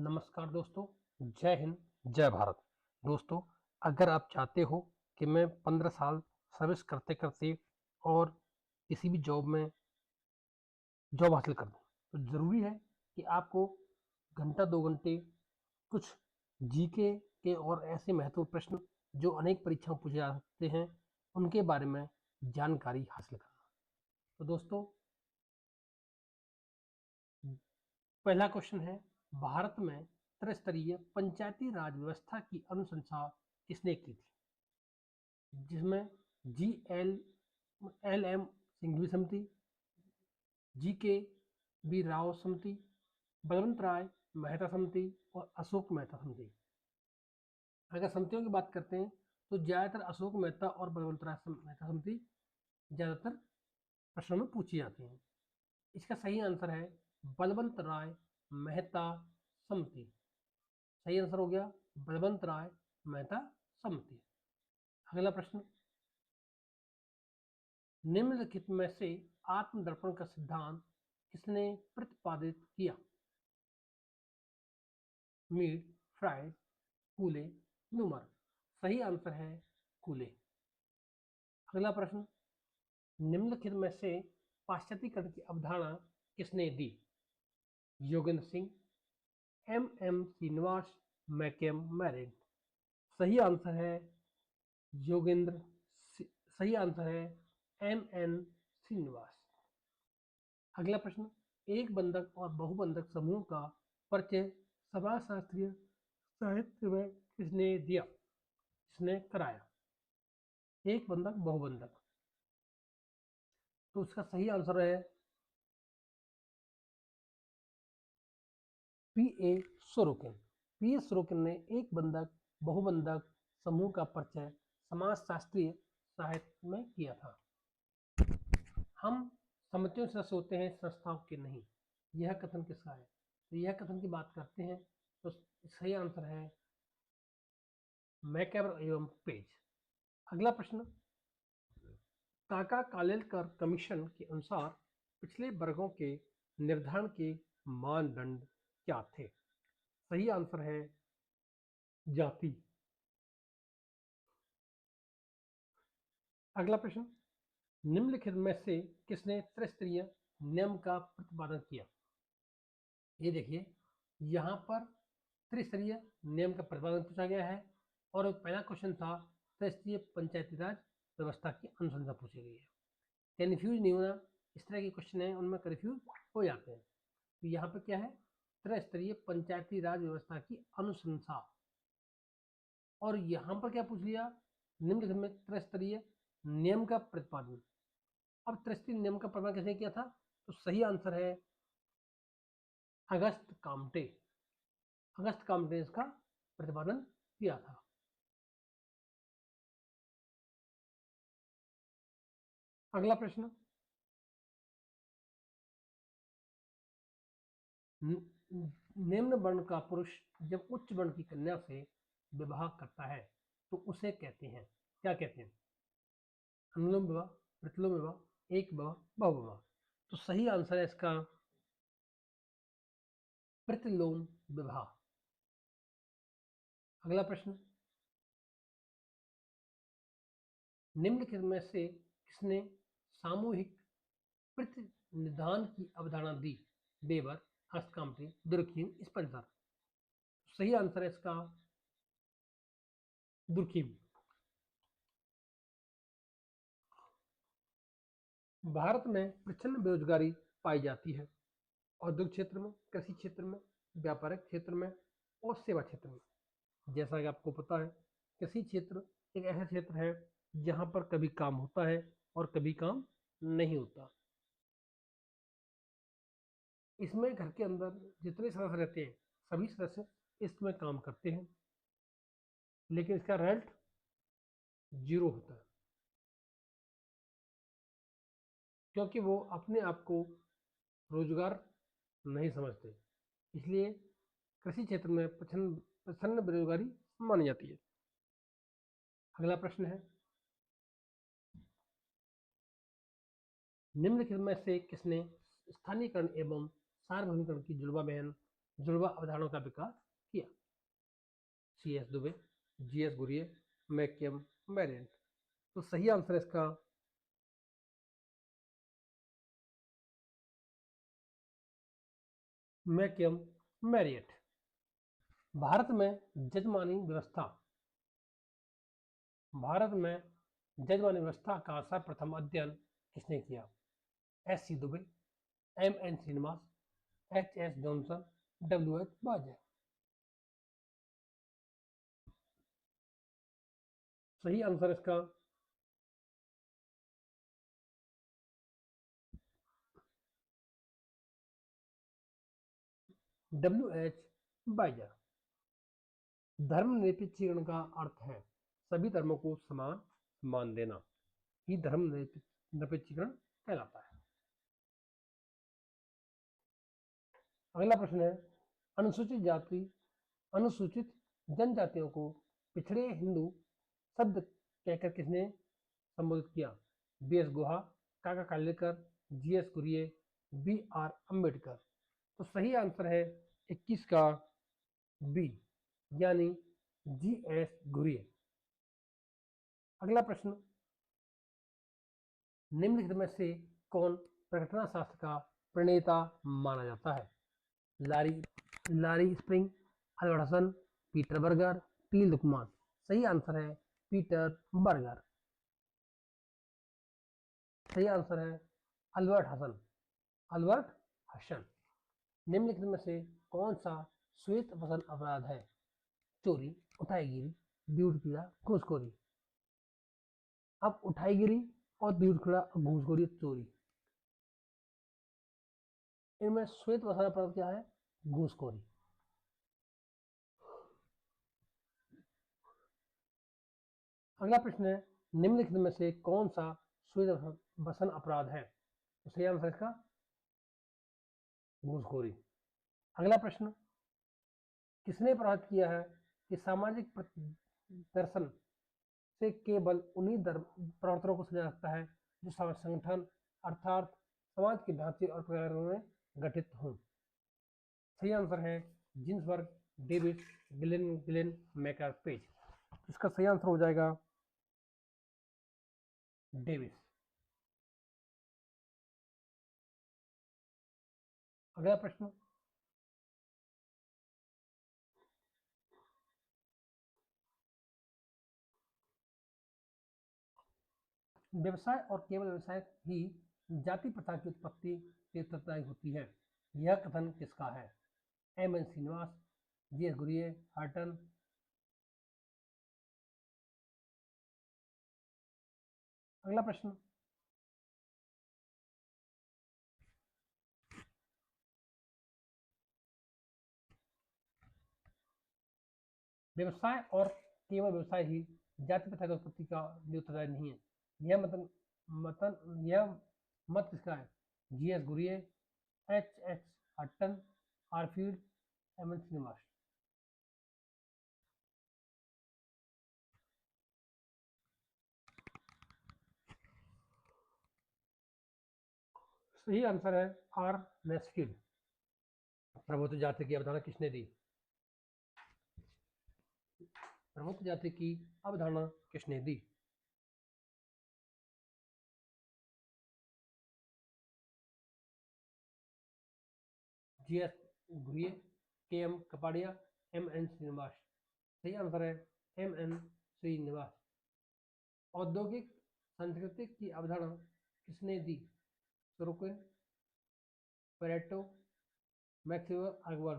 नमस्कार दोस्तों, जय हिंद, जय भारत। दोस्तों, अगर आप चाहते हो कि मैं 15 साल सर्विस करते-करते और किसी भी जॉब हासिल कर दूँ, तो ज़रूरी है कि आपको घंटा 2 घंटे कुछ जीके के और ऐसे महत्वपूर्ण प्रश्न जो अनेक परीक्षाओं में पूछे जा सकते हैं, उनके बारे में जानकारी हासिल करना। तो दोस्तों, पहला क्वेश्चन है, भारत में त्रिस्तरीय पंचायती राज व्यवस्था की अनुशंसा किसने की थी? जिसमें एल एम सिंघवी समिति, जी के बी राव समिति, बलवंत राय मेहता समिति और अशोक मेहता समिति। अगर समितियों की बात करते हैं तो ज़्यादातर अशोक मेहता और बलवंत राय मेहता समिति ज़्यादातर प्रश्नों में पूछी जाती हैं। इसका सही आंसर है बलवंत राय मेहता समिति। सही आंसर हो गया बलवंत राय मेहता समिति। अगला प्रश्न, निम्नलिखित में से आत्मदर्पण का सिद्धांत किसने प्रतिपादित किया? Mead, fried, कूले, न्यूमर। सही आंसर है कूले। अगला प्रश्न, निम्नलिखित में से पाश्चात्यकरण की अवधारणा किसने दी? Yogendra Singh, M Srinivas, McKim Marriott. सही आंसर है योगेंद्र सही आंसर है एन श्रीनिवास। अगला प्रश्न, एक बंधक और बहुबंधक समूह का परिचय समाजशास्त्रीय साहित्य में किसने दिया? किसने कराया? एक बंधक बहुबंधक, तो उसका सही आंसर है P A Sorokin. P A Sorokin ने एक बंधक बहुबंधक समूह का परिचय समाजशास्त्रीय साहित्य में किया था। हम समितियों से सदस्य होते हैं, संस्थाओं के नहीं। यह कथन किसका है? तो यह कथन की बात करते हैं तो सही आंसर है मैकैबर एवं पेज। अगला प्रश्न, काका कालेलकर कमीशन के अनुसार पिछले वर्गों के निर्धारण के मानदंड क्या थे? सही आंसर है जाति। अगला प्रश्न, निम्नलिखित में से किसने त्रिस्तरीय नियम का प्रतिपादन किया? ये देखिए, यहाँ पर त्रिस्तरीय नियम का प्रतिपादन पूछा गया है और पहला क्वेश्चन था त्रिस्तरीय पंचायती राज व्यवस्था की अनुशंसा पूछी गई है। कन्फ्यूज नहीं होना, इस तरह के क्वेश्चन है उनमें कन्फ्यूज हो जाते हैं। तो यहाँ पे क्या है, त्रिस्तरीय पंचायती राज व्यवस्था की अनुशंसा। और यहाँ पर क्या पूछ लिया, निम्नलिखित में त्रिस्तरीय नियम का प्रतिपादन। अब त्रिस्तरीय नियम का प्रतिपादन किसने किया था? तो सही आंसर है अगस्त काम्टे। अगस्त काम्टे ने इसका प्रतिपादन किया था। अगला प्रश्न, निम्न वर्ण का पुरुष जब उच्च वर्ण की कन्या से विवाह करता है तो उसे कहते हैं, क्या कहते हैं? अनुलोम विवाह, प्रतिलोम विवाह, एक विवाह, बहुविवाह। तो सही आंसर है इसका प्रतिलोम विवाह। अगला प्रश्न, निम्नलिखित में से किसने सामूहिक प्रतिनिधान की अवधारणा दी? बेबर, हस्तकाम्टे, दुर्खीम, स्पेंसर। सही आंसर है इसका दुर्खीम। भारत में प्रचंड बेरोजगारी पाई जाती है, औद्योगिक क्षेत्र में, कृषि क्षेत्र में, व्यापारिक क्षेत्र में और सेवा क्षेत्र में। जैसा कि आपको पता है, कृषि क्षेत्र एक ऐसा क्षेत्र है जहाँ पर कभी काम होता है और कभी काम नहीं होता। इसमें घर के अंदर जितने सदस्य रहते हैं सभी सदस्य इसमें काम करते हैं, लेकिन इसका रेंट 0 होता है, क्योंकि वो अपने आप को रोजगार नहीं समझते। इसलिए कृषि क्षेत्र में प्रचंड बेरोजगारी मानी जाती है। अगला प्रश्न है, निम्नलिखित में से किसने स्थानीयकरण एवं सार्वभौमिकरण की जुड़वा बयान जुड़वा अवधारणाओं का विकास किया। CS Dube, GS Ghurye, McKim Marriott. तो सही आंसर है इसका मैकयम मैरियट। भारत में जजमानी व्यवस्था का सर्वप्रथम अध्ययन किसने किया? SC Dubey, MN Srinivas, HS Johnson, WH बाजे। सही आंसर इसका WH बाइजर। धर्मनिरपेक्षीकरण का अर्थ है सभी धर्मों को समान मान देना, ही धर्मनिरपेक्षीकरण कहलाता है। अगला प्रश्न है, अनुसूचित जनजातियों को पिछड़े हिंदू शब्द कहकर किसने संबोधित किया? BS गुहा, काका कालेलकर, GS कुरिये, BR अम्बेडकर। तो सही आंसर है 21 का बी, यानी GS घुरिये। अगला प्रश्न, निम्नलिखित में से कौन प्रकटना शास्त्र का प्रणेता माना जाता है? Larry Spring, Albert Hasan, Peter Berger, T Luckmann. सही आंसर है पीटर बर्गर। सही आंसर है अल्बर्ट हसन। निम्नलिखित में से कौन सा श्वेत वसन अपराध है? चोरी, उठाईगिरी, द्यूतक्रिया, घूसखोरी। अब उठाईगिरी और द्यूतक्रिया, घूसखोरी, चोरी, इनमें श्वेत वसन अपराध क्या है? घूसखोरी। अगला प्रश्न है, निम्नलिखित में से कौन सा श्वेत वसन अपराध है? तो सही आंसर इसका घूसखोरी। अगला प्रश्न, किसने प्रभावित किया है कि सामाजिक दर्शन से केवल उन्हीं प्रवर्तनों को समझा सकता है जो संगठन अर्थात समाज के ढांचे और प्रकारों में गठित हों? सही आंसर है जिन्सबर्ग, डेविस, गिलेन, मैकरपेज। इसका सही आंसर हो जाएगा डेविस। अगला प्रश्न, व्यवसाय और केवल व्यवसाय ही जाति प्रथा की उत्पत्ति के उत्तरदायी होती है, यह कथन किसका है? MN Srinivas, GS Ghurye, हर्टन। अगला प्रश्न, व्यवसाय और केवल व्यवसाय ही जाति प्रथा की उत्पत्ति का उत्तरदायी नहीं है, यह मत किसका है? GS Ghurye, HS Hutton, Redfield, MN Srinivas. सही आंसर है आर नेस्फील्ड। प्रभुत्व जाति की अवधारणा किसने दी? प्रभुत्व जाति की अवधारणा किसने दी? GS Ghurye, KM Kapadia, MN Srinivas. सही आंसर है MN श्रीनिवास। औद्योगिक संस्कृति की अवधारणा किसने दी? Sorokin, Pareto, Maxwell, Akbar.